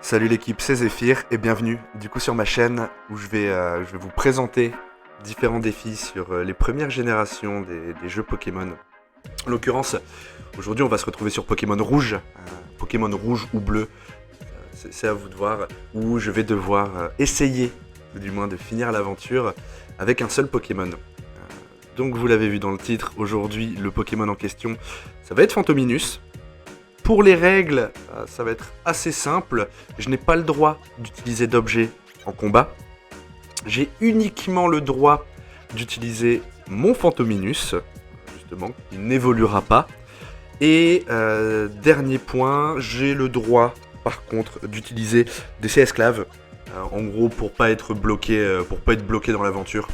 Salut l'équipe, c'est Zephyr et bienvenue du coup sur ma chaîne où je vais vous présenter différents défis sur les premières générations des jeux Pokémon. En l'occurrence, aujourd'hui on va se retrouver sur Pokémon Rouge, Pokémon Rouge ou Bleu, c'est à vous de voir, où je vais devoir essayer, ou du moins de finir l'aventure avec un seul Pokémon. Donc vous l'avez vu dans le titre, aujourd'hui le Pokémon en question, ça va être Fantominus. Pour les règles, ça va être assez simple. Je n'ai pas le droit d'utiliser d'objets en combat. J'ai uniquement le droit d'utiliser mon Fantominus, justement, qui n'évoluera pas. Et dernier point, j'ai le droit, par contre, d'utiliser des C-esclaves. En gros, pour pas être bloqué dans l'aventure.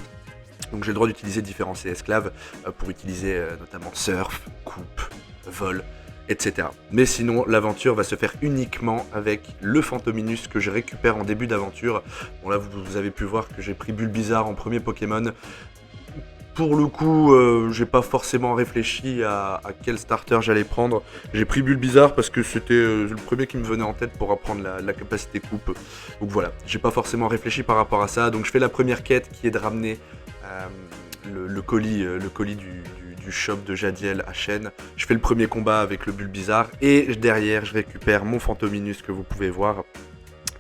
Donc j'ai le droit d'utiliser différents C-esclaves pour utiliser notamment surf, coupe, vol, etc. Mais sinon, l'aventure va se faire uniquement avec le Fantominus que je récupère en début d'aventure. Bon là, vous avez pu voir que j'ai pris Bulbizarre en premier Pokémon. Pour le coup, j'ai pas forcément réfléchi à quel starter j'allais prendre. J'ai pris Bulbizarre parce que c'était le premier qui me venait en tête pour apprendre la capacité coupe. Donc voilà, j'ai pas forcément réfléchi par rapport à ça. Donc je fais la première quête qui est de ramener le colis du shop de Jadiel à Chêne. Je fais le premier combat avec le Bulbizarre et derrière je récupère mon Fantominus que vous pouvez voir,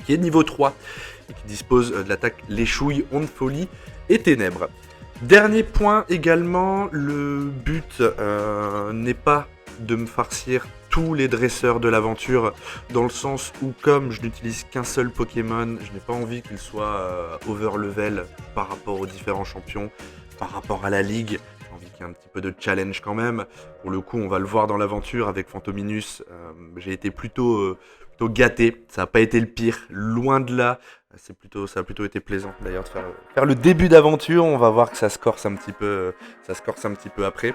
qui est niveau 3 et qui dispose de l'attaque Léchouille, Onde Folie et Ténèbres. Dernier point également, le but n'est pas de me farcir tous les dresseurs de l'aventure, dans le sens où comme je n'utilise qu'un seul Pokémon, je n'ai pas envie qu'il soit over level par rapport aux différents champions, par rapport à la ligue. J'ai envie qu'il y ait un petit peu de challenge quand même. Pour le coup, on va le voir dans l'aventure avec Fantominus. J'ai été plutôt gâté, ça n'a pas été le pire, loin de là. Ça a plutôt été plaisant d'ailleurs de faire le début d'aventure. On va voir que ça se corse un petit peu après.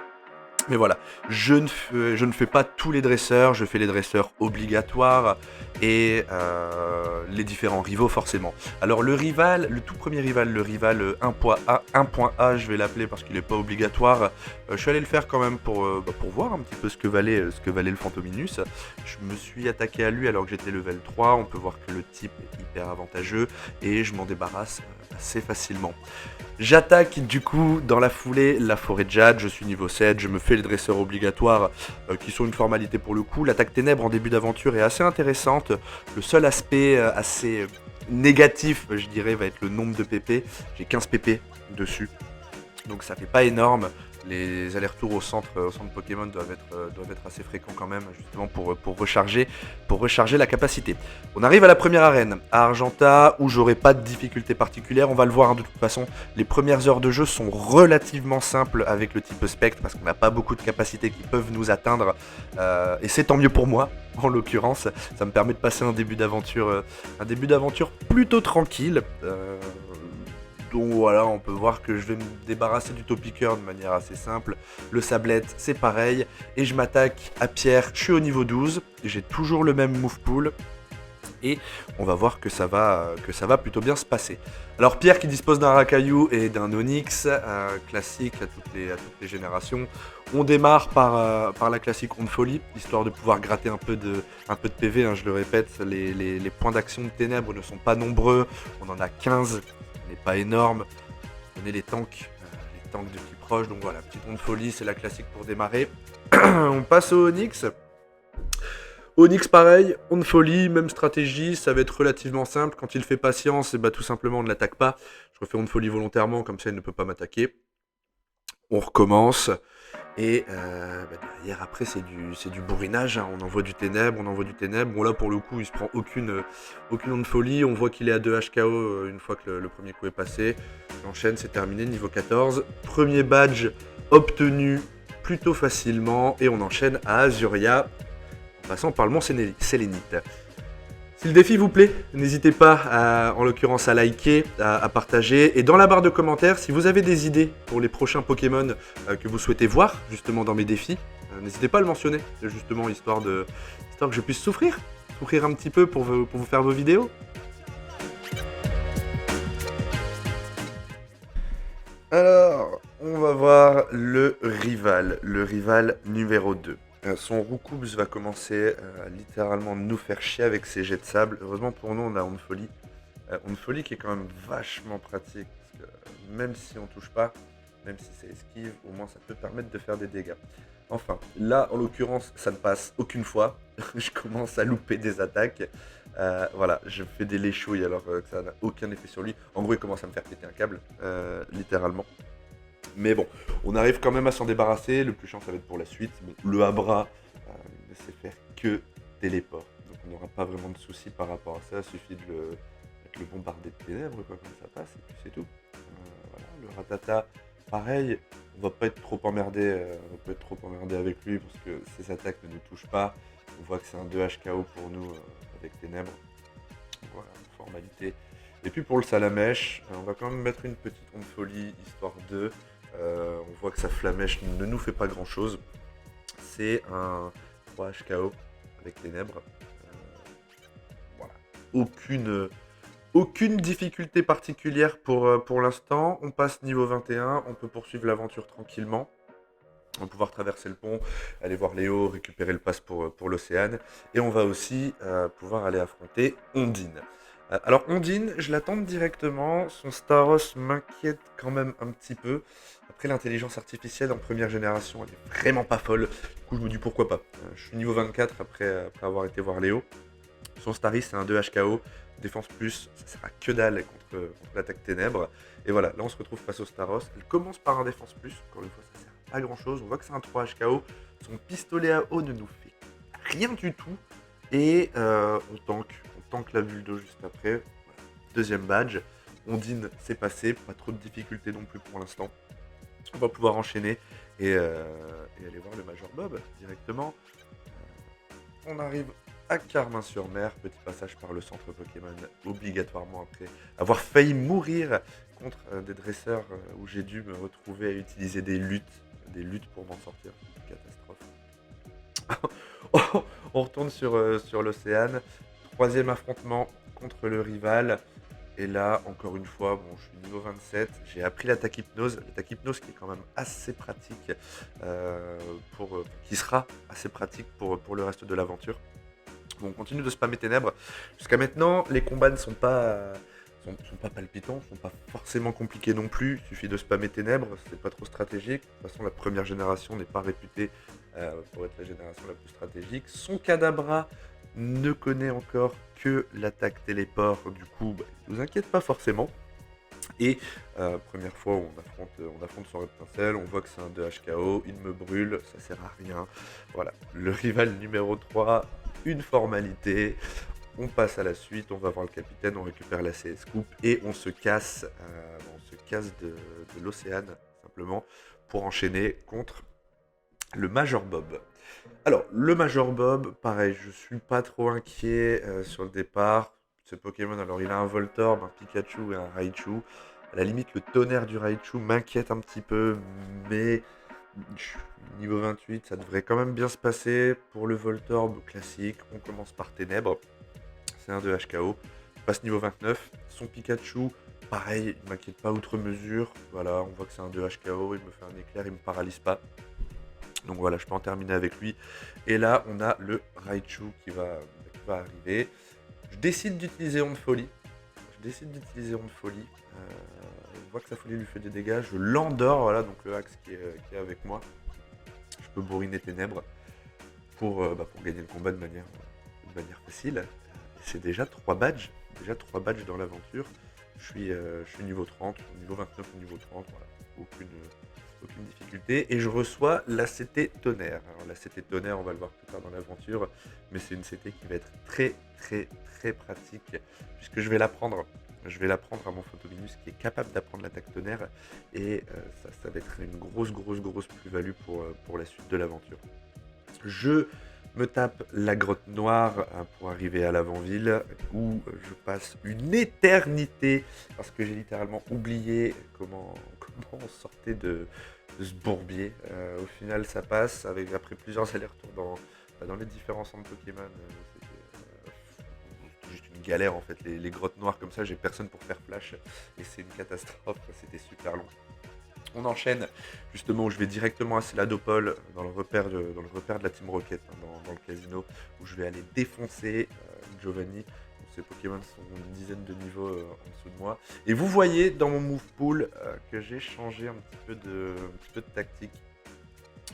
Mais voilà, je ne fais pas tous les dresseurs, je fais les dresseurs obligatoires et les différents rivaux forcément. Alors le tout premier rival, le rival 1.A, je vais l'appeler parce qu'il n'est pas obligatoire. Je suis allé le faire quand même pour voir un petit peu ce que valait le Fantominus. Je me suis attaqué à lui alors que j'étais level 3, on peut voir que le type est hyper avantageux et je m'en débarrasse assez facilement. J'attaque du coup dans la foulée la forêt de Jade, je suis niveau 7, je me fais les dresseurs obligatoires qui sont une formalité pour le coup. L'attaque ténèbres en début d'aventure est assez intéressante. Le seul aspect assez négatif, je dirais, va être le nombre de PP. J'ai 15 PP dessus, donc ça fait pas énorme. Les allers-retours au centre Pokémon doivent être assez fréquents quand même, justement pour recharger la capacité. On arrive à la première arène, à Argenta, où j'aurai pas de difficulté particulière. On va le voir hein, de toute façon, les premières heures de jeu sont relativement simples avec le type Spectre, parce qu'on n'a pas beaucoup de capacités qui peuvent nous atteindre. Et c'est tant mieux pour moi, en l'occurrence. Ça me permet de passer un début d'aventure plutôt tranquille. Donc voilà, on peut voir que je vais me débarrasser du Topiqueur de manière assez simple. Le Sablette, c'est pareil. Et je m'attaque à Pierre, je suis au niveau 12. J'ai toujours le même move pool. Et on va voir que ça va plutôt bien se passer. Alors Pierre qui dispose d'un Racaillou et d'un Onix, classique à toutes les générations. On démarre par la classique Onde Folie, histoire de pouvoir gratter un peu de PV, hein, je le répète. Les points d'action de ténèbres ne sont pas nombreux, on en a 15. N'est pas énorme. On est les tanks de type proche. Donc voilà, petite onde folie, c'est la classique pour démarrer. On passe au Onix. Onix pareil, onde folie, même stratégie, ça va être relativement simple. Quand il fait patience, et bah, tout simplement on ne l'attaque pas. Je refais onde folie volontairement, comme ça il ne peut pas m'attaquer. On recommence. Et derrière après c'est du bourrinage, hein. On envoie du ténèbre. Bon là pour le coup il se prend aucune onde folie. On voit qu'il est à 2 HKO une fois que le premier coup est passé. J'enchaîne, c'est terminé, niveau 14. Premier badge obtenu plutôt facilement. Et on enchaîne à Azuria, en passant par le mont Sélénite. Si le défi vous plaît, n'hésitez pas en l'occurrence à liker, à partager. Et dans la barre de commentaires, si vous avez des idées pour les prochains Pokémon que vous souhaitez voir justement dans mes défis, n'hésitez pas à le mentionner, justement histoire que je puisse souffrir un petit peu pour vous faire vos vidéos. Alors, on va voir le rival numéro 2. Son Roukoubs va commencer à littéralement nous faire chier avec ses jets de sable. Heureusement pour nous, on a Onfoli. Onfoli qui est quand même vachement pratique. Parce que même si on touche pas, même si ça esquive, au moins ça peut permettre de faire des dégâts. Enfin, là en l'occurrence, ça ne passe aucune fois. Je commence à louper des attaques. Voilà, je fais des léchouilles alors que ça n'a aucun effet sur lui. En gros, il commence à me faire péter un câble, littéralement. Mais bon, on arrive quand même à s'en débarrasser. Le plus chiant, ça va être pour la suite. Bon, le Abra ne sait faire que téléport. Donc on n'aura pas vraiment de soucis par rapport à ça. Il suffit de le bombarder de ténèbres, quoi, comme ça passe, et puis c'est tout. Voilà. Le Ratata, pareil, on va pas être trop emmerdé, on va pas être trop emmerdé avec lui parce que ses attaques ne nous touchent pas. On voit que c'est un 2 HKO pour nous avec ténèbres. Voilà, formalité. Et puis pour le Salamèche, on va quand même mettre une petite onde folie, histoire de. On voit que sa flamèche ne nous fait pas grand chose. C'est un 3 HKO avec ténèbres. Voilà. Aucune difficulté particulière pour l'instant. On passe niveau 21, on peut poursuivre l'aventure tranquillement. On va pouvoir traverser le pont, aller voir Léo, récupérer le pass pour l'Océane. Et on va aussi pouvoir aller affronter Ondine. Alors Ondine, je l'attends directement. Son Staros m'inquiète quand même un petit peu. Après, l'intelligence artificielle en première génération, elle est vraiment pas folle. Du coup, je me dis pourquoi pas. Je suis niveau 24 après avoir été voir Léo. Son Staris, c'est un 2 HKO. Défense plus, ça sert à que dalle contre l'attaque ténèbres. Et voilà, là on se retrouve face au Staros. Elle commence par un défense plus. Encore une fois, ça sert pas grand chose. On voit que c'est un 3 HKO. Son pistolet à eau ne nous fait rien du tout. Et on tank la bulle d'eau juste après. Voilà. Deuxième badge. Ondine, c'est passé. Pas trop de difficultés non plus pour l'instant. On va pouvoir enchaîner et aller voir le Major Bob directement. On arrive à Carmin-sur-Mer, petit passage par le centre Pokémon, obligatoirement après avoir failli mourir contre des dresseurs où j'ai dû me retrouver à utiliser des luttes pour m'en sortir. Catastrophe. On retourne sur l'Océane. Troisième affrontement contre le rival. Et là, encore une fois, bon, je suis niveau 27. J'ai appris l'attaque hypnose. L'attaque hypnose qui est quand même assez pratique, qui sera assez pratique pour le reste de l'aventure. Bon, on continue de spammer ténèbres. Jusqu'à maintenant, les combats ne sont pas, sont pas palpitants, sont pas forcément compliqués non plus. Il suffit de spammer ténèbres, c'est pas trop stratégique. De toute façon, la première génération n'est pas réputée pour être la génération la plus stratégique. Son Kadabra ne connaît encore que l'attaque téléport, du coup, il nous inquiète pas forcément. Et première fois où on affronte son reptincelle, on voit que c'est un 2 HKO, il me brûle, ça sert à rien. Voilà, le rival numéro 3, une formalité. On passe à la suite, on va voir le capitaine, on récupère la CS Coupe et on se casse de l'Océane simplement pour enchaîner contre le Major Bob. Alors, le Major Bob, pareil, je suis pas trop inquiet sur le départ. Ce Pokémon, alors il a un Voltorb, un Pikachu et un Raichu. À la limite, le tonnerre du Raichu m'inquiète un petit peu, mais niveau 28, ça devrait quand même bien se passer. Pour le Voltorb classique, on commence par Ténèbres. C'est un 2 HKO. On passe niveau 29. Son Pikachu, pareil, il m'inquiète pas outre mesure. Voilà, on voit que c'est un 2 HKO, il me fait un éclair, il me paralyse pas. Donc voilà, je peux en terminer avec lui. Et là, on a le Raichu qui va arriver. Je décide d'utiliser Onde Folie. On voit que sa folie lui fait des dégâts. Je l'endors, voilà, donc le Axe qui est avec moi. Je peux bourriner Ténèbres pour gagner le combat de manière facile. C'est déjà 3 badges. Dans l'aventure. Je suis niveau 30, niveau 29 ou niveau 30, voilà. Aucune difficulté. Et je reçois la CT Tonnerre. Alors la CT Tonnerre, on va le voir plus tard dans l'aventure, mais c'est une CT qui va être très pratique, puisque je vais l'apprendre à mon Photominus qui est capable d'apprendre l'attaque Tonnerre, et ça va être une grosse plus-value pour la suite de l'aventure. Je me tape la grotte noire pour arriver à l'avant-ville, où je passe une éternité parce que j'ai littéralement oublié comment on sortait de ce bourbier. Au final, ça passe après plusieurs allers-retours dans les différents centres Pokémon. C'était juste une galère en fait. Les grottes noires comme ça, j'ai personne pour faire flash et c'est une catastrophe. C'était super long. On enchaîne justement où je vais directement à Céladopol dans le repère de la Team Rocket, hein, dans le casino, où je vais aller défoncer Giovanni. Donc, ces Pokémon sont une dizaine de niveaux en dessous de moi. Et vous voyez dans mon move pool que j'ai changé un petit peu de tactique.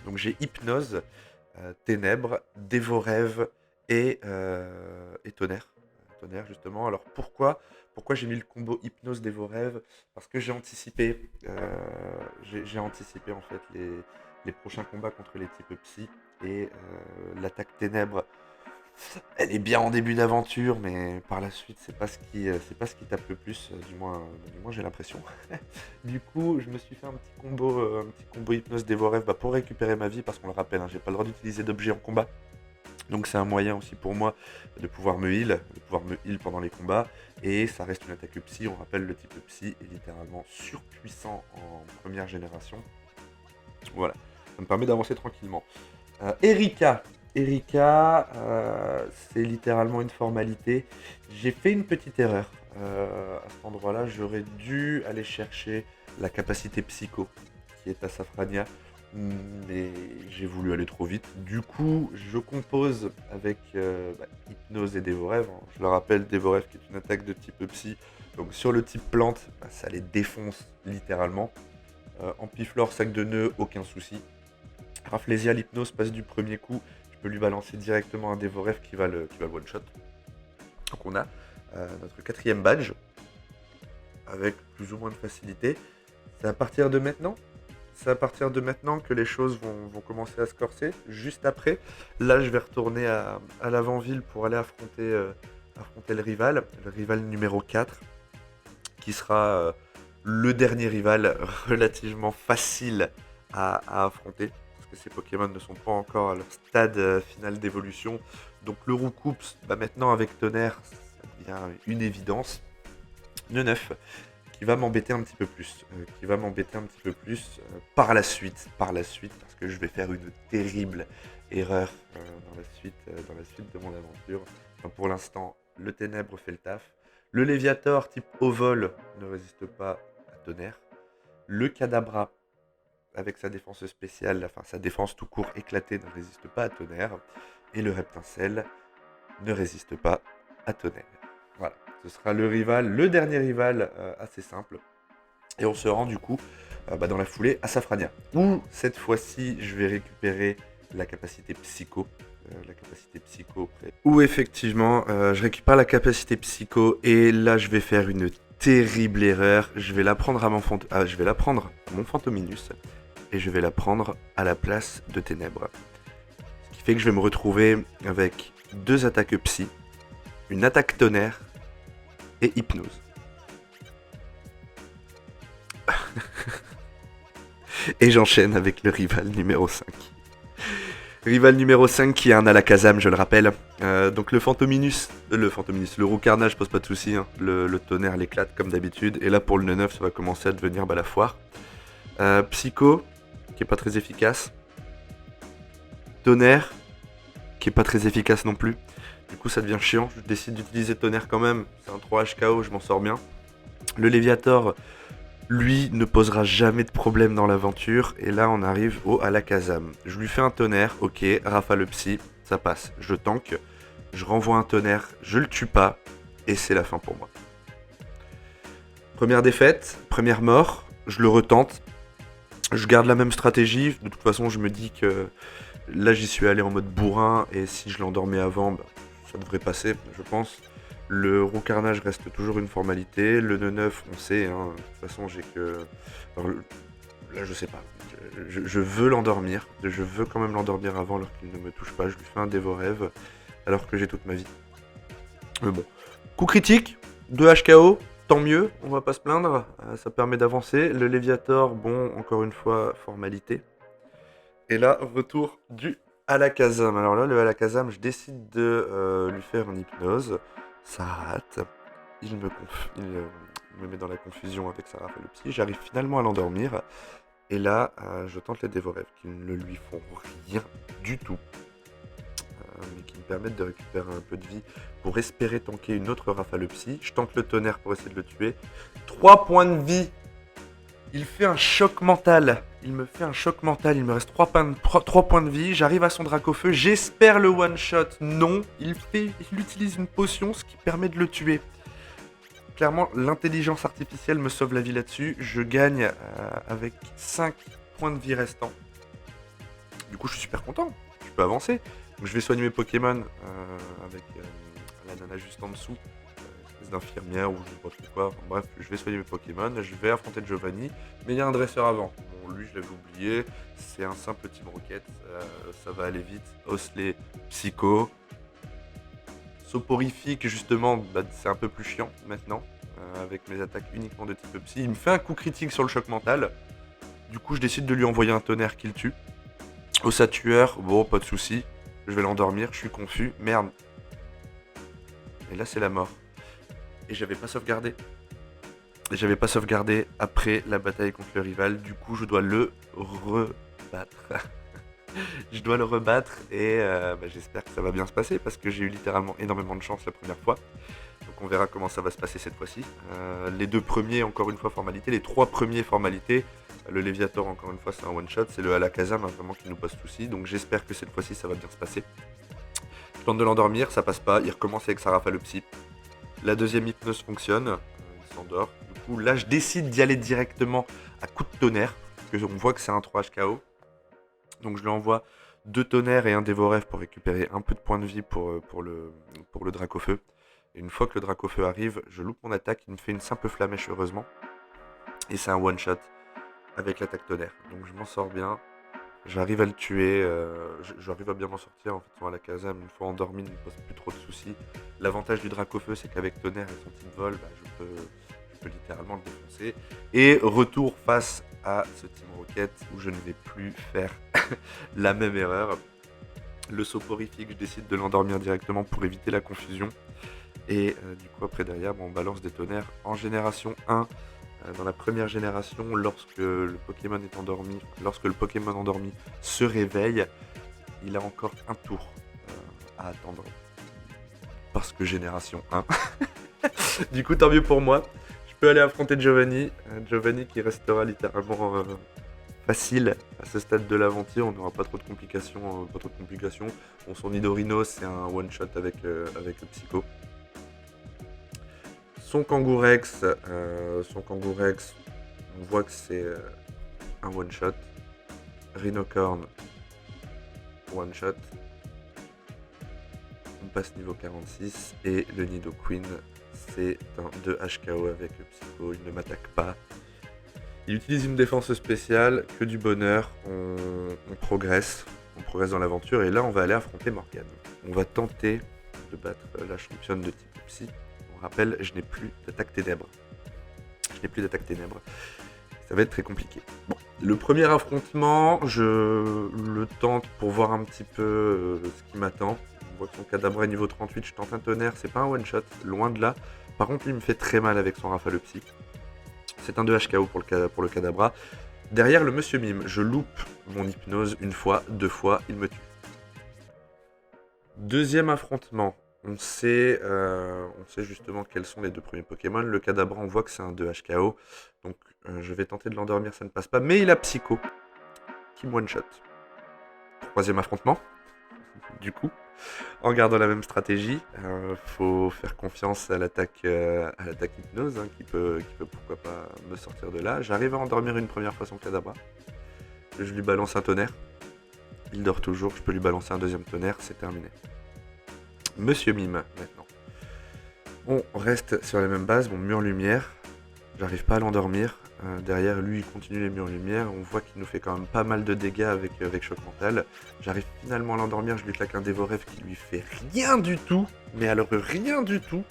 Donc j'ai Hypnose, Ténèbres, Dévorève et Tonnerre. Tonnerre justement. Alors pourquoi j'ai mis le combo Hypnose Dévorève? Parce que j'ai anticipé en fait les prochains combats contre les types Psy et l'attaque Ténèbres. Elle est bien en début d'aventure, mais par la suite, c'est pas ce qui tape le plus, du moins j'ai l'impression. Du coup, je me suis fait un petit combo Hypnose Dévorève pour récupérer ma vie, parce qu'on le rappelle, hein, j'ai pas le droit d'utiliser d'objets en combat. Donc c'est un moyen aussi pour moi de pouvoir me heal pendant les combats. Et ça reste une attaque psy, on rappelle le type psy est littéralement surpuissant en première génération. Voilà, ça me permet d'avancer tranquillement. Erika, c'est littéralement une formalité. J'ai fait une petite erreur à cet endroit-là. J'aurais dû aller chercher la capacité psycho qui est à Safrania, mais j'ai voulu aller trop vite. Du coup, je compose avec Hypnose et Dévorève. Je le rappelle, Dévorève qui est une attaque de type psy. Donc sur le type plante, ça les défonce littéralement. Ampiflore, sac de nœuds, aucun souci. Rafflesia, l'hypnose passe du premier coup. Je peux lui balancer directement un Dévorève qui va le one-shot. Donc on a notre 4e badge avec plus ou moins de facilité. C'est à partir de maintenant que les choses vont commencer à se corser. Juste après, là je vais retourner à l'avant-ville pour aller affronter le rival numéro 4, qui sera le dernier rival relativement facile à affronter. Que ces Pokémon ne sont pas encore à leur stade final d'évolution. Donc le Roucoups, maintenant avec Tonnerre, ça devient une évidence. Neuf, qui va m'embêter un petit peu plus. Par la suite, parce que je vais faire une terrible erreur dans la suite de mon aventure. Enfin, pour l'instant, le Ténèbre fait le taf. Le Léviator type au vol ne résiste pas à Tonnerre. Le Kadabra, avec sa défense spéciale, enfin sa défense tout court éclatée, ne résiste pas à Tonnerre. Et le Reptincelle ne résiste pas à Tonnerre. Voilà, ce sera le dernier rival assez simple. Et on se rend du coup dans la foulée à Safrania, où cette fois-ci je vais récupérer la capacité psycho. Où effectivement je récupère la capacité psycho, et là je vais faire une terrible erreur. Je vais la prendre à mon Fantominus, et je vais la prendre à la place de Ténèbres. Ce qui fait que je vais me retrouver avec 2 attaques psy, une attaque tonnerre et hypnose. Et j'enchaîne avec le rival numéro 5. Rival numéro 5 qui est un Alakazam, je le rappelle. Donc le Roucarnage pose pas de soucis, hein. Le tonnerre l'éclate comme d'habitude. Et là pour le 9, ça va commencer à devenir la foire. Psycho, qui est pas très efficace. Tonnerre, qui est pas très efficace non plus. Du coup ça devient chiant, je décide d'utiliser Tonnerre quand même. C'est un 3 HKO, je m'en sors bien. Le Léviator, lui, ne posera jamais de problème dans l'aventure. Et là on arrive au Alakazam. Je lui fais un Tonnerre, ok, rafale psy, ça passe. Je tank, je renvoie un Tonnerre, je le tue pas, et c'est la fin pour moi. Première défaite, première mort, je le retente. Je garde la même stratégie, de toute façon je me dis que là j'y suis allé en mode bourrin, et si je l'endormais avant, ça devrait passer, je pense. Le Roucarnage reste toujours une formalité. Le 9, on sait, hein, de toute façon j'ai que... Alors, là je sais pas, je veux l'endormir, je veux quand même l'endormir avant alors qu'il ne me touche pas. Je lui fais un Dévorève alors que j'ai toute ma vie. Mais bon, coup critique, 2 HKO, tant mieux, on va pas se plaindre, ça permet d'avancer. Le Léviator, bon, encore une fois, formalité. Et là, retour du Alakazam. Alors là, le Alakazam, je décide de lui faire une hypnose. Ça rate. Il me met dans la confusion avec sa rafale psy. J'arrive finalement à l'endormir. Et là, je tente les Dévorèves qui ne lui font rien du tout. Mais qui me permettent de récupérer un peu de vie pour espérer tanker une autre rafale psy. Je tente le tonnerre pour essayer de le tuer. 3 points de vie Il fait un choc mental. Il me fait un choc mental. Il me reste 3 points de vie. J'arrive à son Dracofeu. J'espère le one-shot. Non. Il utilise une potion, ce qui permet de le tuer. Clairement, l'intelligence artificielle me sauve la vie là-dessus. Je gagne avec 5 points de vie restants. Du coup, je suis super content. Je peux avancer. Donc, je vais soigner mes Pokémon avec la nana juste en dessous. Espèce d'infirmière ou je sais pas trop quoi. Enfin, bref, je vais soigner mes Pokémon. Je vais affronter Giovanni. Mais il y a un dresseur avant. Bon, lui, je l'avais oublié. C'est un simple Team Rocket. Ça va aller vite. Osley, Psycho. Soporifique, justement, bah, c'est un peu plus chiant maintenant. Avec mes attaques uniquement de type psy. Il me fait un coup critique sur le choc mental. Du coup, je décide de lui envoyer un tonnerre qui le tue. Ossatueur, bon, pas de soucis. Je vais l'endormir, je suis confus. Merde. Et là, c'est la mort. Et j'avais pas sauvegardé. Après la bataille contre le rival. Du coup, je dois le rebattre. Je dois le rebattre et j'espère que ça va bien se passer parce que j'ai eu littéralement énormément de chance la première fois. Donc on verra comment ça va se passer cette fois-ci. Les 2 premiers, encore une fois, formalité. Les 3 premiers, formalités. Le Léviator, encore une fois, c'est un one-shot. C'est le Alakazam, vraiment, qui nous pose souci. Donc j'espère que cette fois-ci, ça va bien se passer. Je tente de l'endormir, ça passe pas. Il recommence avec sa rafale psy. La deuxième hypnose fonctionne. Il s'endort. Du coup, là, je décide d'y aller directement à coup de tonnerre. Parce qu'on voit que c'est un 3 HKO. Donc je lui envoie 2 tonnerres et un dévoref pour récupérer un peu de points de vie pour le Dracofeu. Et une fois que le Dracofeu arrive, je loupe mon attaque. Il me fait une simple flamèche, heureusement. Et c'est un one-shot avec l'attaque tonnerre. Donc je m'en sors bien. J'arrive à le tuer. J'arrive à bien m'en sortir. En fait, son Alakazam, une fois endormi, ne me pose plus trop de soucis. L'avantage du Dracofeu, c'est qu'avec tonnerre et son type vol, je peux littéralement le défoncer. Et retour face à ce Team Rocket où je ne vais plus faire la même erreur. Le soporifique, je décide de l'endormir directement pour éviter la confusion. Et du coup, après derrière, on balance des tonnerres en génération 1. Dans la première génération, lorsque le Pokémon endormi se réveille, il a encore un tour à attendre. Parce que génération 1. Du coup, tant mieux pour moi. Je peux aller affronter Giovanni. Giovanni qui restera littéralement facile à ce stade de l'aventure. On n'aura pas trop de complications. Bon, son Nidorino, c'est un one-shot avec le Psycho. Son Kangourex, on voit que c'est un one-shot. Rhinocorn, one-shot. On passe niveau 46. Et le Nidoqueen, c'est un 2 HKO avec le Psycho. Il ne m'attaque pas. Il utilise une défense spéciale, que du bonheur. On progresse. On progresse dans l'aventure. Et là, on va aller affronter Morgane. On va tenter de battre la championne de type Psy. Rappelle, je n'ai plus d'attaque ténèbres. Ça va être très compliqué. Bon, le premier affrontement, je le tente pour voir un petit peu ce qui m'attend. On voit que son Kadabra est niveau 38, je tente un tonnerre, c'est pas un one shot, loin de là. Par contre, lui me fait très mal avec son rafale psy. C'est un 2 HKO pour le Kadabra. Derrière le Monsieur Mime, je loupe mon hypnose une fois, 2 fois, il me tue. Deuxième affrontement. On sait justement quels sont les 2 premiers Pokémon. Le Kadabra, on voit que c'est un 2 HKO. Donc je vais tenter de l'endormir, ça ne passe pas. Mais il a Psycho, qui me one-shot. Troisième affrontement. Du coup, en gardant la même stratégie, faut faire confiance à l'attaque hypnose, qui peut pourquoi pas me sortir de là. J'arrive à endormir une première fois son Kadabra. Je lui balance un tonnerre. Il dort toujours, je peux lui balancer un deuxième tonnerre, c'est terminé. Monsieur Mime, maintenant. On reste sur la même base, mon mur lumière. J'arrive pas à l'endormir. Derrière lui, il continue les murs lumière. On voit qu'il nous fait quand même pas mal de dégâts avec choc mental. J'arrive finalement à l'endormir, je lui claque un dévoref qui lui fait rien du tout. Mais alors rien du tout.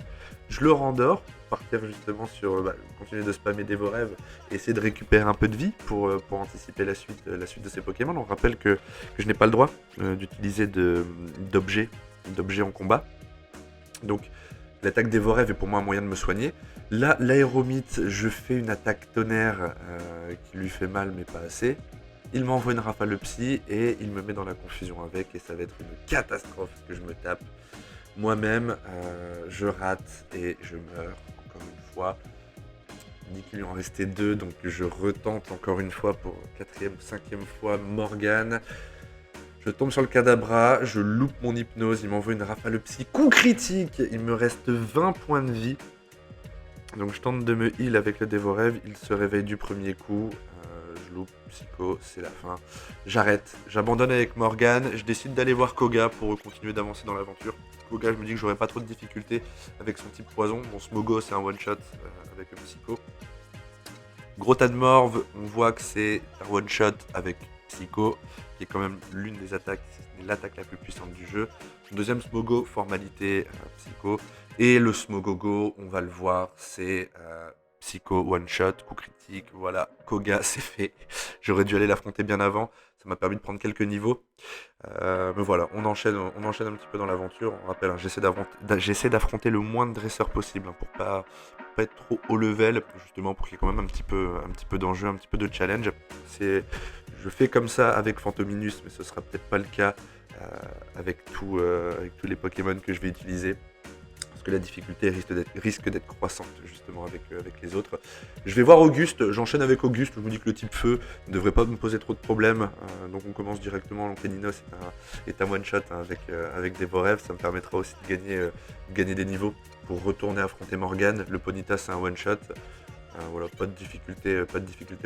Je le rendors pour partir justement sur continuer de spammer dévoref et essayer de récupérer un peu de vie pour anticiper la suite de ces Pokémon. On rappelle que je n'ai pas le droit d'utiliser d'objets en combat. Donc l'attaque dévoref est pour moi un moyen de me soigner. Là, l'aéromite, je fais une attaque tonnerre qui lui fait mal mais pas assez. Il m'envoie une rafale psy et il me met dans la confusion avec et ça va être une catastrophe que je me tape. Moi-même, je rate et je meurs encore une fois. Il dit qu'il lui en restait 2, donc je retente encore une fois pour 4e, 5e fois Morgane. Je tombe sur le Kadabra, je loupe mon hypnose, il m'envoie une rafale psy, coup critique. Il me reste 20 points de vie. Donc je tente de me heal avec le Dévorève, il se réveille du premier coup. Je loupe, psycho, c'est la fin. J'arrête, j'abandonne avec Morgane, je décide d'aller voir Koga pour continuer d'avancer dans l'aventure. Koga, je me dis que j'aurai pas trop de difficultés avec son type poison. Mon Smogo, c'est un one-shot avec le psycho. Gros tas de morve, on voit que c'est un one-shot avec psycho, qui est quand même l'une des attaques, c'est l'attaque la plus puissante du jeu. Son deuxième Smogo, formalité psycho. Et le Smogogo, on va le voir, c'est psycho one-shot, coup critique, voilà, Koga, c'est fait. J'aurais dû aller l'affronter bien avant, ça m'a permis de prendre quelques niveaux. Mais voilà, on enchaîne un petit peu dans l'aventure. On rappelle, hein, j'essaie d'affronter le moins de dresseurs possible, hein, pour pas être trop haut level, justement pour qu'il y ait quand même un petit peu d'enjeu, un petit peu de challenge. Je fais comme ça avec Phantominus, mais ce sera peut-être pas le cas avec tous les Pokémon que je vais utiliser. Parce que la difficulté risque d'être croissante justement avec les autres. Je vais voir Auguste, j'enchaîne avec Auguste, je me dis que le type feu ne devrait pas me poser trop de problèmes. Donc on commence directement, l'Ankeninos est un one-shot, hein, avec des Vorev, ça me permettra aussi de gagner des niveaux pour retourner affronter Morgane. Le Ponyta c'est un one-shot. Voilà, pas de difficulté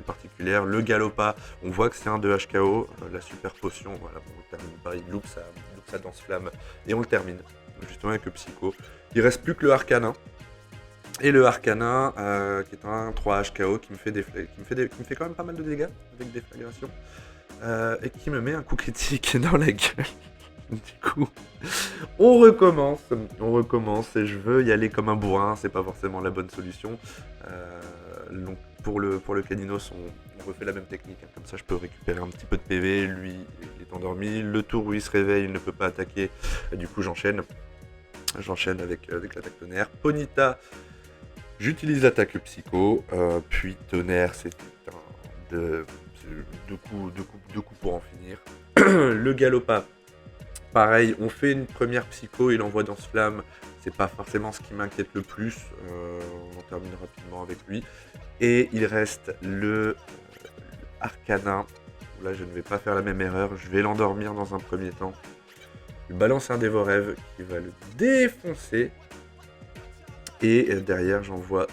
particulière. Le Galopa, on voit que c'est un 2 HKO. La super potion, voilà, bon, on le termine pas, il loupe sa danse flamme et on le termine. Justement avec le Psycho. Il reste plus que le Arcanin. Et le Arcanin, qui est un 3 HKO, qui me fait quand même pas mal de dégâts avec déflagration. Et qui me met un coup critique dans la gueule. Du coup, on recommence et je veux y aller comme un bourrin, c'est pas forcément la bonne solution. Donc pour le Caninos, on refait la même technique, hein. Comme ça je peux récupérer un petit peu de PV, lui il est endormi, le tour où il se réveille, il ne peut pas attaquer, et du coup j'enchaîne avec l'attaque tonnerre. Ponyta, j'utilise l'attaque psycho, puis tonnerre, c'est deux coups pour en finir. Le Galopa, pareil, on fait une première psycho, il envoie Danse Flamme, c'est pas forcément ce qui m'inquiète le plus, on en termine rapidement avec lui. Et il reste le Arcanin, là je ne vais pas faire la même erreur, je vais l'endormir dans un premier temps. Il balance un Dévorève qui va le défoncer. Et derrière j'envoie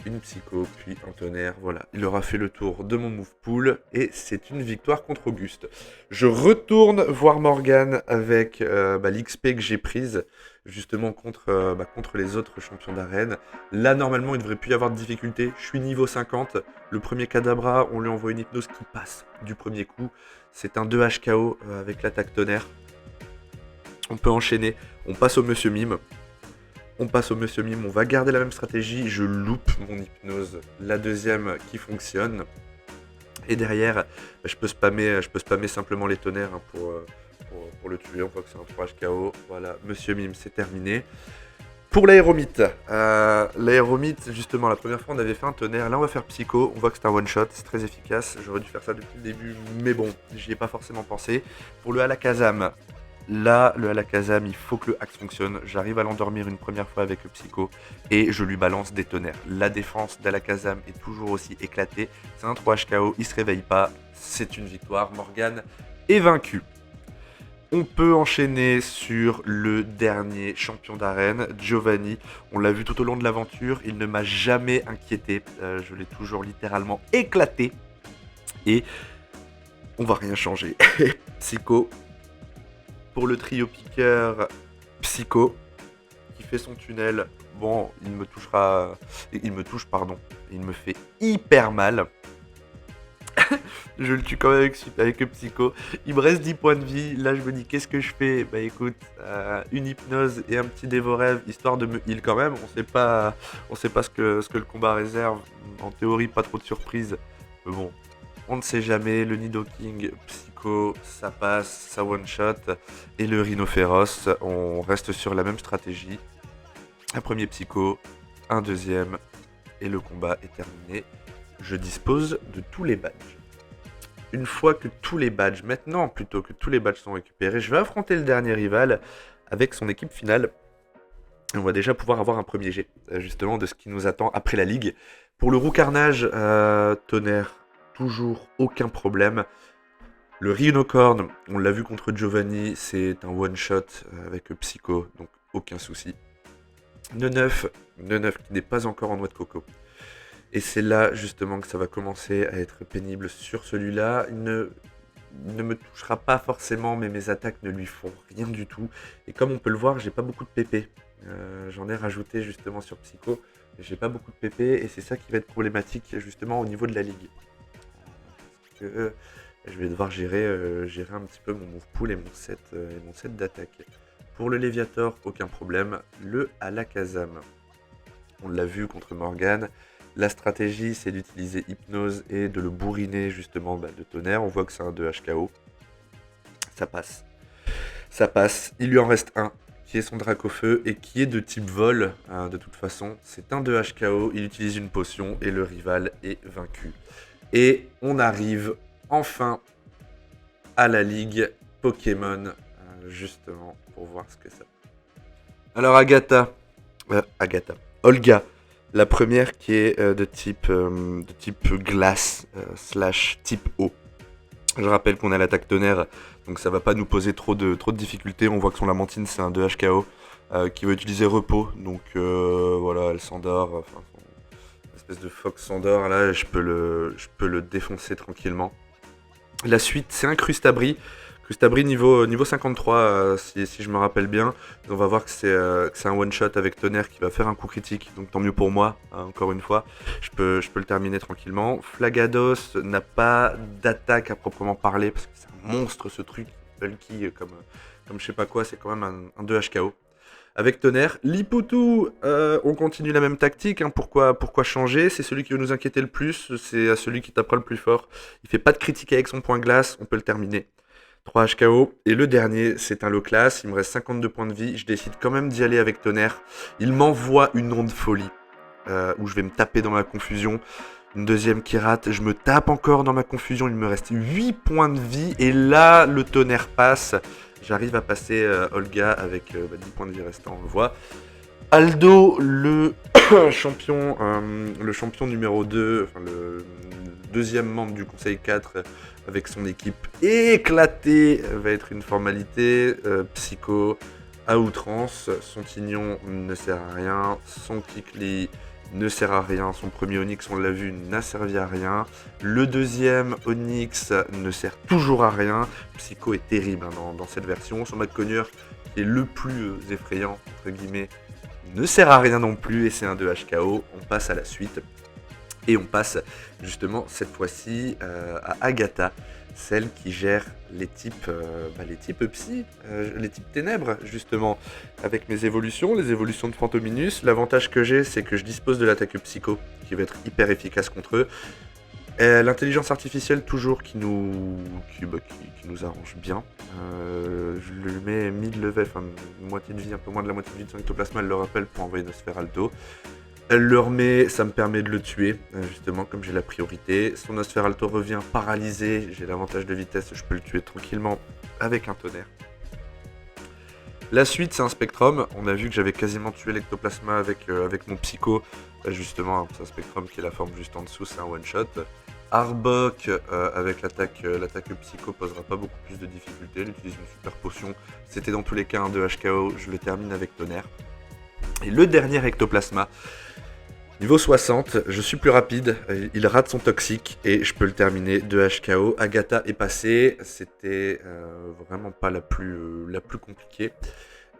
une psycho, puis un tonnerre, voilà. Il aura fait le tour de mon move pool, et c'est une victoire contre Auguste. Je retourne voir Morgane avec l'XP que j'ai prise, justement contre les autres champions d'arène. Là, normalement, il ne devrait plus y avoir de difficulté. Je suis niveau 50. Le premier Kadabra, on lui envoie une hypnose qui passe du premier coup. C'est un 2 HKO avec l'attaque tonnerre. On peut enchaîner. On passe au Monsieur Mime. On va garder la même stratégie, je loupe mon hypnose, la deuxième qui fonctionne. Et derrière, je peux spammer simplement les tonnerres, hein, pour le tuer. On voit que c'est un 3 HKO. Voilà, Monsieur Mime, c'est terminé. Pour l'aéromite, justement, la première fois on avait fait un tonnerre, là on va faire psycho, on voit que c'est un one shot, c'est très efficace. J'aurais dû faire ça depuis le début, mais bon, j'y ai pas forcément pensé. Pour le Alakazam, là, le Alakazam, il faut que le axe fonctionne. J'arrive à l'endormir une première fois avec le Psycho et je lui balance des tonnerres. La défense d'Alakazam est toujours aussi éclatée. C'est un 3 HKO, il se réveille pas. C'est une victoire. Morgane est vaincu. On peut enchaîner sur le dernier champion d'arène, Giovanni. On l'a vu tout au long de l'aventure, il ne m'a jamais inquiété. Je l'ai toujours littéralement éclaté. Et on va rien changer. Psycho. Pour le trio piqueur, Psycho, qui fait son tunnel. Bon, il me touche, il me fait hyper mal. Je le tue quand même avec le Psycho. Il me reste 10 points de vie. Là, je me dis, qu'est-ce que je fais? Bah écoute, une hypnose et un petit Dévorève, histoire de me heal quand même. On sait pas ce que le combat réserve. En théorie, pas trop de surprises. Mais bon, on ne sait jamais. Le Nidoking, Psycho, ça passe, ça one-shot. Et le Rhinophéros, on reste sur la même stratégie. Un premier Psycho, un deuxième, et le combat est terminé. Je dispose de tous les badges. Une fois que tous les badges, maintenant plutôt que tous les badges sont récupérés, je vais affronter le dernier rival avec son équipe finale. On va déjà pouvoir avoir un premier jet, justement, de ce qui nous attend après la ligue. Pour le roux carnage, tonnerre, toujours aucun problème. Le Rhinocorn, on l'a vu contre Giovanni, c'est un one-shot avec Psycho, donc aucun souci. Neuf qui n'est pas encore en noix de coco. Et c'est là justement que ça va commencer à être pénible sur celui-là. Il ne me touchera pas forcément, mais mes attaques ne lui font rien du tout. Et comme on peut le voir, j'ai pas beaucoup de PP. J'en ai rajouté justement sur Psycho. J'ai pas beaucoup de PP et c'est ça qui va être problématique justement au niveau de la ligue. Parce que je vais devoir gérer un petit peu mon move pool et mon set d'attaque. Pour le Léviator, aucun problème. Le Alakazam, on l'a vu contre Morgane. La stratégie, c'est d'utiliser Hypnose et de le bourriner justement de tonnerre. On voit que c'est un 2 HKO. Ça passe. Ça passe. Il lui en reste un, qui est son Dracofeu et qui est de type vol. De toute façon, c'est un 2 HKO. Il utilise une potion et le rival est vaincu. Et on arrive enfin à la ligue Pokémon, justement, pour voir ce que ça. Alors Olga, la première qui est de type glace slash type eau. Je rappelle qu'on a l'attaque tonnerre, donc ça va pas nous poser trop de difficultés. On voit que son Lamentine c'est un 2 HKO qui va utiliser repos, donc voilà, elle s'endort. Enfin, son espèce de fox s'endort, là je peux le défoncer tranquillement. La suite c'est un Crustabri. Crustabri niveau 53 si je me rappelle bien. On va voir que c'est un one shot avec tonnerre qui va faire un coup critique, donc tant mieux pour moi, encore une fois. Je peux le terminer tranquillement. Flagados n'a pas d'attaque à proprement parler parce que c'est un monstre ce truc, bulky comme je sais pas quoi, c'est quand même un 2 HKO. Avec tonnerre, Liputu, on continue la même tactique, pourquoi changer? C'est celui qui veut nous inquiéter le plus, c'est celui qui tapera le plus fort. Il fait pas de critique avec son point glace, on peut le terminer. 3 HKO. Et le dernier, c'est un low class. Il me reste 52 points de vie. Je décide quand même d'y aller avec tonnerre. Il m'envoie une onde folie. Où je vais me taper dans ma confusion. Une deuxième qui rate. Je me tape encore dans ma confusion. Il me reste 8 points de vie. Et là, le tonnerre passe. J'arrive à passer Olga avec 10 points de vie restants. On le voit. Aldo, le champion numéro 2, enfin le deuxième membre du Conseil 4 avec son équipe éclatée, va être une formalité. Psycho à outrance, son Tignon ne sert à rien, son Kikli ne sert à rien, son premier Onyx, on l'a vu, n'a servi à rien. Le deuxième Onyx ne sert toujours à rien. Psycho est terrible dans cette version. Son Madconnier, qui est le plus effrayant, entre guillemets, ne sert à rien non plus et c'est un 2 HKO. On passe à la suite et on passe justement cette fois-ci à Agatha, celle qui gère les types psy, les types ténèbres justement, avec mes évolutions, les évolutions de Fantominus. L'avantage que j'ai, c'est que je dispose de l'attaque psycho qui va être hyper efficace contre eux. L'intelligence artificielle toujours qui nous arrange bien. Je lui mets mid-level, enfin moitié de vie, un peu moins de la moitié de vie de son ectoplasma, elle le rappelle pour envoyer Nosferalto. Elle le remet, ça me permet de le tuer, justement comme j'ai la priorité. Son Nosferalto revient paralysé, j'ai l'avantage de vitesse, je peux le tuer tranquillement avec un tonnerre. La suite c'est un Spectrum, on a vu que j'avais quasiment tué l'ectoplasma avec mon Psycho, justement c'est un Spectrum qui est la forme juste en dessous, c'est un one shot. Arbok avec l'attaque Psycho posera pas beaucoup plus de difficultés, il utilise une super potion, c'était dans tous les cas un 2 HKO, je le termine avec tonnerre. Et le dernier ectoplasma, niveau 60, je suis plus rapide, il rate son toxique et je peux le terminer 2 HKO. Agatha est passée, c'était vraiment pas la plus compliquée.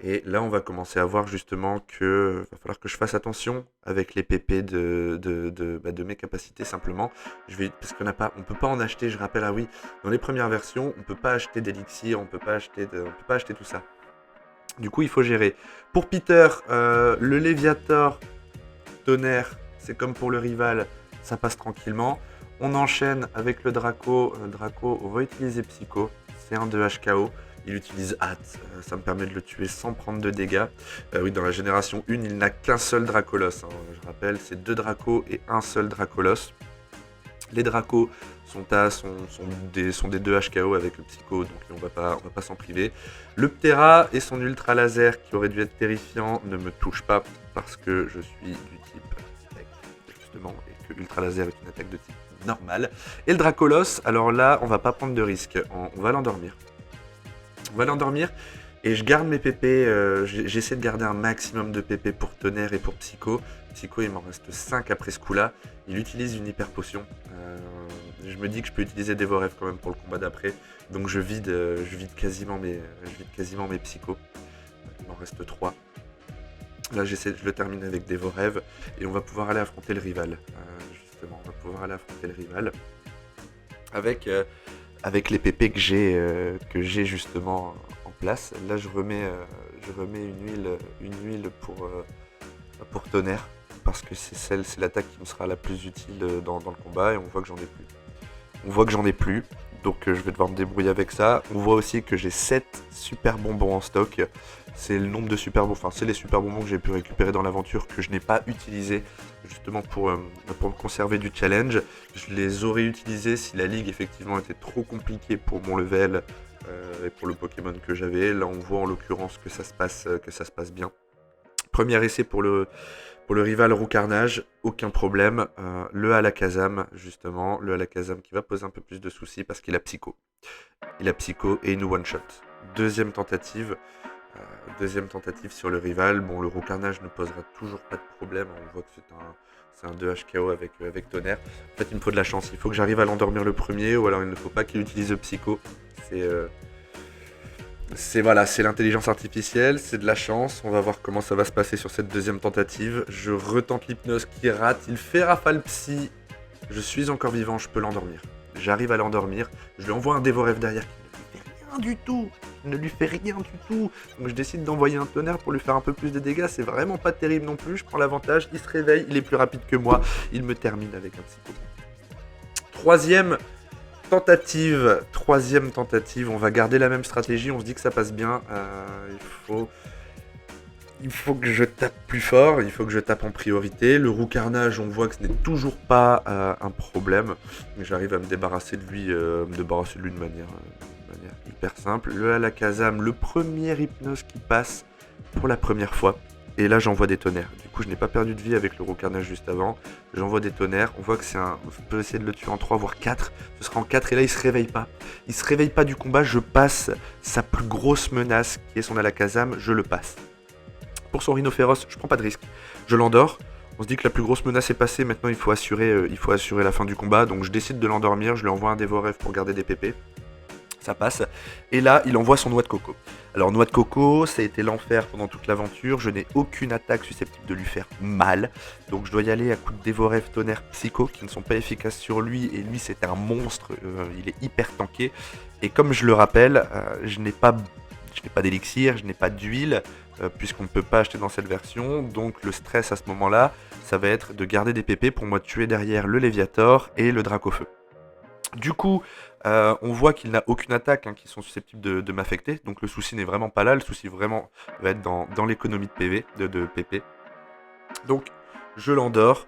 Et là, on va commencer à voir justement que va falloir que je fasse attention avec les PP de mes capacités simplement. Parce qu'on on peut pas en acheter. Je rappelle, oui, dans les premières versions, on peut pas acheter d'élixir, on peut pas acheter tout ça. Du coup, il faut gérer. Pour Peter, le Léviator, tonnerre, c'est comme pour le rival, ça passe tranquillement. On enchaîne avec le Draco. Draco, on va utiliser Psycho, c'est un 2 HKO. Il utilise hâte, ça me permet de le tuer sans prendre de dégâts. Oui, dans la génération 1, il n'a qu'un seul Dracolos. Je rappelle, c'est 2 Dracos et un seul Dracolos. Les Dracos sont des 2 HKO avec le Psycho, donc on va pas s'en priver. Le Ptera et son Ultra Laser, qui aurait dû être terrifiant, ne me touche pas parce que je suis du type Spec, justement, et que Ultra Laser est une attaque de type normal. Et le Dracolos, alors là, on va pas prendre de risque, on va l'endormir. On va l'endormir et je garde mes PP, j'essaie de garder un maximum de PP pour Tonnerre et pour Psycho. Psycho, il m'en reste 5 après ce coup-là. Il utilise une hyper potion. Je me dis que je peux utiliser Dévorève quand même pour le combat d'après. Donc je vide quasiment mes Psychos. Il m'en reste 3. Là, je le termine avec Dévorève et on va pouvoir aller affronter le rival. Justement, on va pouvoir aller affronter le rival avec les PP que j'ai justement en place. Là, je remets une huile pour Tonnerre parce que c'est l'attaque qui me sera la plus utile dans le combat et on voit que j'en ai plus. Donc je vais devoir me débrouiller avec ça. On voit aussi que j'ai 7 super bonbons en stock. C'est le nombre de super bonbons, enfin c'est les super bonbons que j'ai pu récupérer dans l'aventure que je n'ai pas utilisé justement pour me conserver du challenge. Je les aurais utilisés si la ligue effectivement était trop compliquée pour mon level et pour le Pokémon que j'avais. Là on voit en l'occurrence que ça se passe bien. Premier essai pour le rival Roucarnage, aucun problème. Le Alakazam, justement, le Alakazam qui va poser un peu plus de soucis parce qu'il a Psycho. Il a Psycho et une one-shot. Deuxième tentative sur le rival. Bon, le Roucarnage ne posera toujours pas de problème. On voit que c'est un 2 HKO avec Tonnerre. En fait, il me faut de la chance. Il faut que j'arrive à l'endormir le premier ou alors il ne faut pas qu'il utilise le Psycho. C'est l'intelligence artificielle, c'est de la chance. On va voir comment ça va se passer sur cette deuxième tentative. Je retente l'hypnose qui rate. Il fait rafale psy. Je suis encore vivant, je peux l'endormir. J'arrive à l'endormir. Je lui envoie un Dévorève derrière qui ne lui fait rien du tout. Il ne lui fait rien du tout. Donc je décide d'envoyer un Tonnerre pour lui faire un peu plus de dégâts. C'est vraiment pas terrible non plus. Je prends l'avantage. Il se réveille. Il est plus rapide que moi. Il me termine avec un Psycho. Troisième tentative, on va garder la même stratégie, on se dit que ça passe bien, il faut que je tape plus fort, il faut que je tape en priorité. Le Roucarnage, on voit que ce n'est toujours pas un problème, j'arrive à me débarrasser de lui de manière hyper simple. Le Alakazam, le premier hypnose qui passe pour la première fois. Et là j'envoie des tonnerres. Du coup je n'ai pas perdu de vie avec le Roucarnage juste avant. J'envoie des tonnerres. On voit que je peux essayer de le tuer en 3 voire 4. Ce sera en 4 et là il se réveille pas. Il se réveille pas du combat. Je passe sa plus grosse menace qui est son Alakazam. Je le passe. Pour son Rhinophéros, je prends pas de risque. Je l'endors. On se dit que la plus grosse menace est passée. Maintenant il faut assurer la fin du combat. Donc je décide de l'endormir. Je lui envoie un Dévorève pour garder des PP. Ça passe. Et là, il envoie son noix de coco. Alors, noix de coco, ça a été l'enfer pendant toute l'aventure. Je n'ai aucune attaque susceptible de lui faire mal. Donc, je dois y aller à coups de Dévorève, Tonnerre, Psycho, qui ne sont pas efficaces sur lui. Et lui, c'est un monstre. Il est hyper tanké. Et comme je le rappelle, je n'ai pas d'élixir, je n'ai pas d'huile, puisqu'on ne peut pas acheter dans cette version. Donc, le stress à ce moment-là, ça va être de garder des PP pour moi tuer derrière le Léviator et le Dracofeu. Du coup, on voit qu'il n'a aucune attaque qui sont susceptibles de m'affecter. Donc le souci n'est vraiment pas là. Le souci vraiment va être dans l'économie de PV, de PP. Donc je l'endors.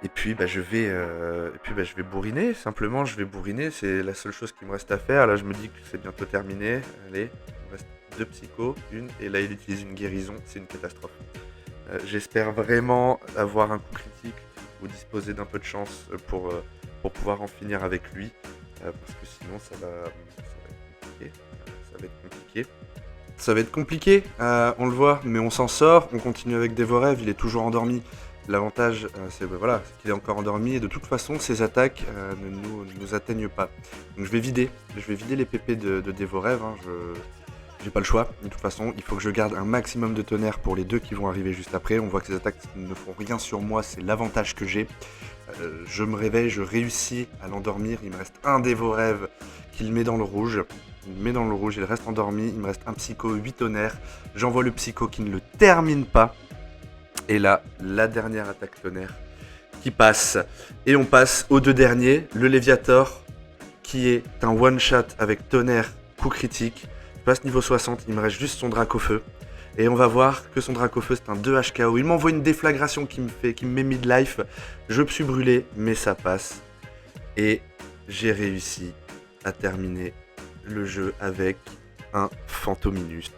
Et puis je vais bourriner. Simplement, je vais bourriner. C'est la seule chose qui me reste à faire. Là, je me dis que c'est bientôt terminé. Allez, il me reste 2 psychos, une. Et là, il utilise une guérison. C'est une catastrophe. J'espère vraiment avoir un coup critique ou disposer d'un peu de chance pour pouvoir en finir avec lui, parce que sinon ça va être compliqué. On le voit, mais on s'en sort, on continue avec Dévorève, il est toujours endormi. L'avantage, c'est qu'il est encore endormi, et de toute façon, ses attaques ne nous atteignent pas. Donc je vais vider les PP de Dévorève, j'ai pas le choix. De toute façon, il faut que je garde un maximum de tonnerre pour les 2 qui vont arriver juste après. On voit que ces attaques ne font rien sur moi, c'est l'avantage que j'ai. Je me réveille, je réussis à l'endormir. Il me reste un Dévorève qu'il met dans le rouge. Il reste endormi. Il me reste un Psycho, 8 tonnerres. J'envoie le Psycho qui ne le termine pas. Et là, la dernière attaque tonnerre qui passe. Et on passe aux 2 derniers. Le Léviator qui est un one-shot avec tonnerre, coup critique. Je passe niveau 60, il me reste juste son Dracofeu. Et on va voir que son Dracofeu c'est un 2 HKO. Il m'envoie une déflagration qui me met mid-life. Je me suis brûlé, mais ça passe. Et j'ai réussi à terminer le jeu avec un Phantominus.